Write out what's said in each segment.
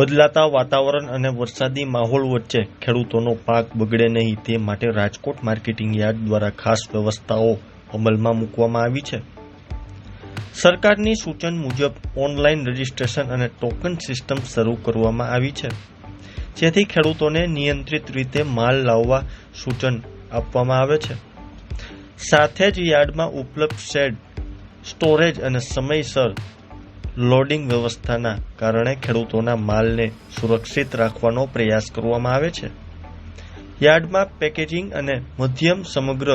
બદલાતા વાતાવરણ અને વરસાદી માહોલ વચ્ચે ખેડૂતોનો પાક બગડે નહીં તે માટે રાજકોટ માર્કેટિંગ યાર્ડ દ્વારા ખાસ વ્યવસ્થાઓ અમલમાં મૂકવામાં આવી છે। સરકારની સૂચન મુજબ ઓનલાઈન રજીસ્ટ્રેશન અને ટોકન સિસ્ટમ શરૂ કરવામાં આવી છે, જેથી ખેડૂતોને નિયંત્રિત રીતે માલ લાવવા સૂચન આપવામાં આવે છે। સાથે જ યાર્ડમાં ઉપલબ્ધ શેડ, સ્ટોરેજ અને સમયસર લોડિંગ વ્યવસ્થાના કારણે ખેડૂતોના માલને સુરક્ષિત રાખવાનો પ્રયાસ કરવામાં આવે છે। યાર્ડમાં પેકેજિંગ અને મધ્યમ સમગ્ર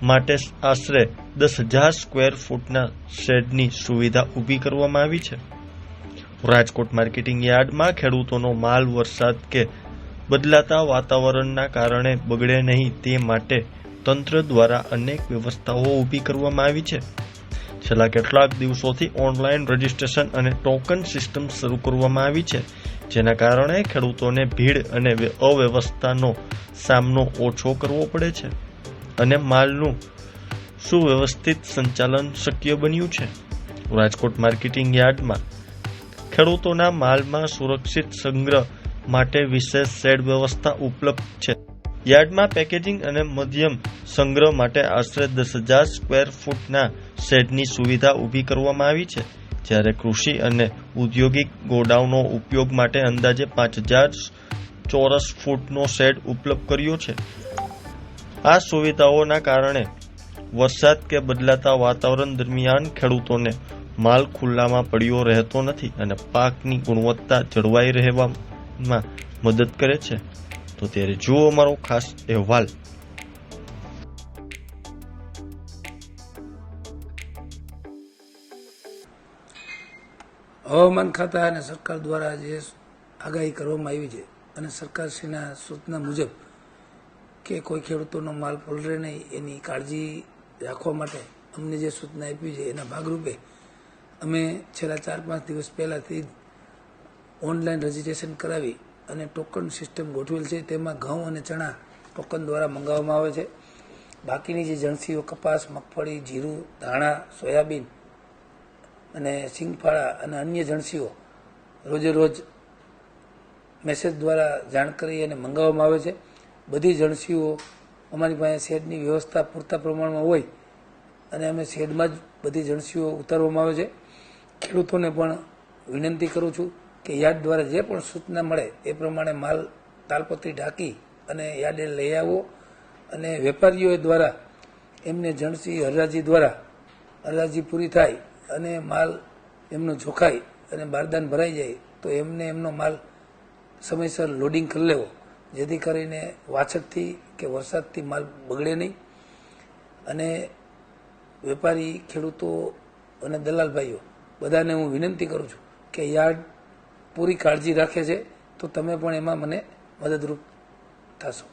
માટે આશરે 10,000 સ્ક્વેર ફૂટના શેડની સુવિધા ઊભી કરવામાં આવી છે। રાજકોટ માર્કેટિંગ યાર્ડમાં ખેડૂતોનો માલ વરસાદ કે બદલાતા વાતાવરણના કારણે બગડે નહીં તે માટે તંત્ર દ્વારા અનેક વ્યવસ્થાઓ ઊભી કરવામાં આવી છે। છેલ્લા કેટલાક દિવસોથી ઓનલાઈન રજીસ્ટ્રેશન અને ટોકન સિસ્ટમ શરૂ કરવામાં આવી છે, જેના કારણે ખેડૂતોને ભીડ અને અવ્યવસ્થાનો સામનો ઓછો કરવો પડે છે અને માલનું સુવ્યવસ્થિત સંચાલન શક્ય બન્યું છે। રાજકોટ માર્કેટિંગ યાર્ડમાં ખેડૂતોના માલમાં સુરક્ષિત સંગ્રહ માટે વિશેષ શેડ વ્યવસ્થા ઉપલબ્ધ છે। યાર્ડમાં પેકેજિંગ અને મધ્યમ સંગ્રહ માટે આશરે 10,000 સ્ક્વેર ફૂટના શેડની સુવિધા ઊભી કરવામાં આવી છે, જ્યારે કૃષિ અને ઔદ્યોગિક ગોડાઉનો ઉપયોગ માટે અંદાજે 5,000 ચોરસ ફૂટનો શેડ ઉપલબ્ધ કર્યો છે। આ સુવિધાઓના કારણે વરસાદ કે બદલાતા વાતાવરણ દરમિયાન ખેડૂતોને માલ ખુલ્લામાં પડ્યો રહેતો નથી અને પાકની ગુણવત્તા જળવાઈ રહેવામાં મદદ કરે છે। તો ત્યારે જુઓ અમારો ખાસ અહેવાલ। હવામાન ખાતા અને સરકાર દ્વારા જે આગાહી કરવામાં આવી છે અને સરકારશ્રીના સૂચના મુજબ કે કોઈ ખેડૂતોનો માલ પલળે નહીં એની કાળજી રાખવા માટે અમને જે સૂચના આપી છે એના ભાગરૂપે અમે છેલ્લા 4-5 દિવસ પહેલાંથી ઓનલાઈન રજીસ્ટ્રેશન કરાવી અને ટોકન સિસ્ટમ ગોઠવેલ છે। તેમાં ઘઉં અને ચણા ટોકન દ્વારા મંગાવવામાં આવે છે। બાકીની જે જણસીઓ કપાસ, મગફળી, જીરું, ધાણા, સોયાબીન અને સિંગફાળા અને અન્ય જણસીઓ રોજે રોજ મેસેજ દ્વારા જાણ કરી અને મંગાવવામાં આવે છે। બધી જણસીઓ અમારી પાસે શેડની વ્યવસ્થા પૂરતા પ્રમાણમાં હોય અને અમે શેડમાં જ બધી જણસીઓ ઉતારવામાં આવે છે। ખેડૂતોને પણ વિનંતી કરું છું કે યાર્ડ દ્વારા જે પણ સૂચના મળે એ પ્રમાણે માલ તાલપત્રી ઢાંકી અને યાર્ડે લઈ આવો અને વેપારીઓ દ્વારા એમને જણસી હરાજી દ્વારા હરાજી પૂરી થાય અને માલ એમનો જોખાય અને બારદાન ભરાઈ જાય તો એમને એમનો માલ સમયસર લોડિંગ કરી લેવો, જેથી કરીને વાછટથી કે વરસાદથી માલ બગડે નહીં। અને વેપારી, ખેડૂતો અને દલાલ ભાઈઓ બધાને હું વિનંતી કરું છું કે યાર્ડ પૂરી કાળજી રાખે છે, તો તમે પણ એમાં મને મદદરૂપ થશો।